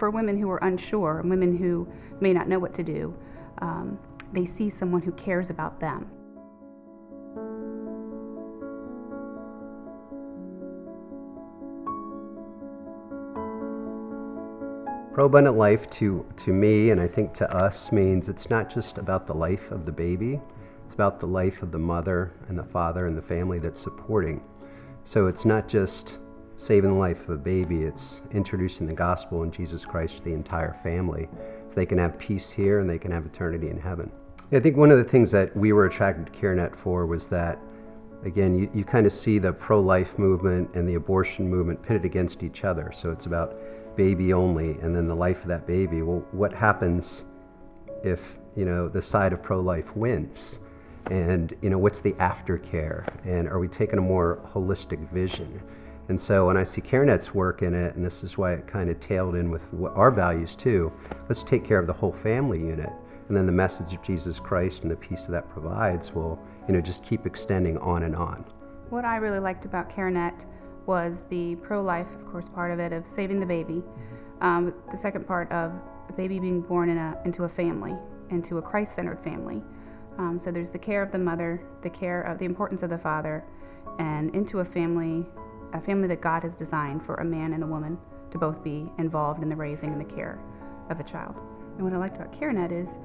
for women who are unsure and women who may not know what to do, they see someone who cares about them. Pro-abundant life to me, and I think to us, means it's not just about the life of the baby, it's about the life of the mother and the father and the family that's supporting. So it's not just saving the life of a baby, it's introducing the gospel and Jesus Christ to the entire family so they can have peace here and they can have eternity in heaven. I think one of the things that we were attracted to CareNet for was that, again, you kind of see the pro-life movement and the abortion movement pitted against each other. So it's about baby only and then the life of that baby. Well, what happens if, the side of pro-life wins? And, what's the aftercare? And are we taking a more holistic vision? And so when I see CareNet's work in it, and this is why it kind of tailed in with our values too, let's take care of the whole family unit. And then the message of Jesus Christ and the peace that provides will, just keep extending on and on. What I really liked about CareNet was the pro-life, of course, part of it, of saving the baby. The second part of the baby being born into a family, into a Christ-centered family. So there's the care of the mother, the care of the importance of the father, and into a family that God has designed for a man and a woman to both be involved in the raising and the care of a child. And what I liked about CareNet is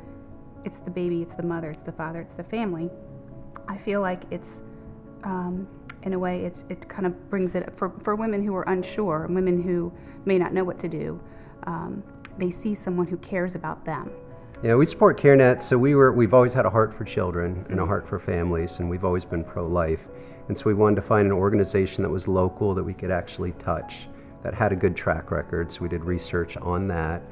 it's the baby, it's the mother, it's the father, it's the family. I feel like it's, in a way, it kind of brings it for women who are unsure and women who may not know what to do. They see someone who cares about them. Yeah, we support CareNet, so we've always had a heart for children and a heart for families, and we've always been pro-life. And so we wanted to find an organization that was local, that we could actually touch, that had a good track record. So we did research on that,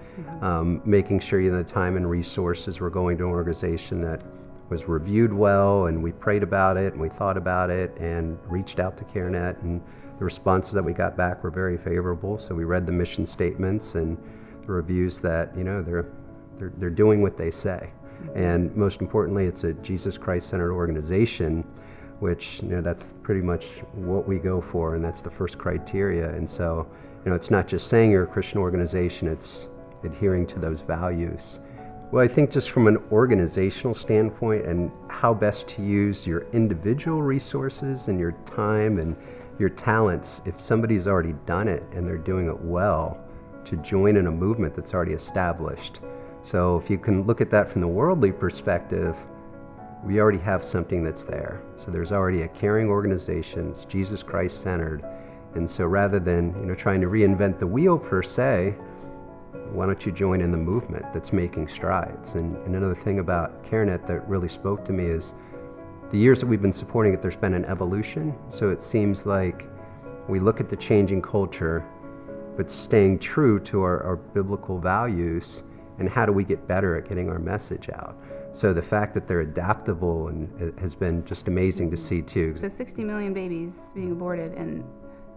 making sure the time and resources were going to an organization that was reviewed well, and we prayed about it and we thought about it and reached out to CareNet, and the responses that we got back were very favorable. So we read the mission statements and the reviews that they're doing what they say. And most importantly, it's a Jesus Christ-centered organization, which that's pretty much what we go for, and that's the first criteria. And so it's not just saying you're a Christian organization, it's adhering to those values. Well, I think just from an organizational standpoint and how best to use your individual resources and your time and your talents, if somebody's already done it and they're doing it well, to join in a movement that's already established. So if you can look at that from the worldly perspective, we already have something that's there. So there's already a caring organization, it's Jesus Christ centered. And so rather than trying to reinvent the wheel per se, why don't you join in the movement that's making strides? And another thing about CareNet that really spoke to me is the years that we've been supporting it, there's been an evolution. So it seems like we look at the changing culture, but staying true to our biblical values, and how do we get better at getting our message out? So the fact that they're adaptable and has been just amazing to see too. So 60 million babies being aborted, and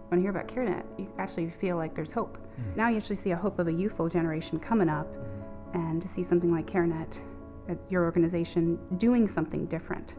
when you hear about CareNet, you actually feel like there's hope. Now you actually see a hope of a youthful generation coming up, and to see something like CareNet, your organization, doing something different.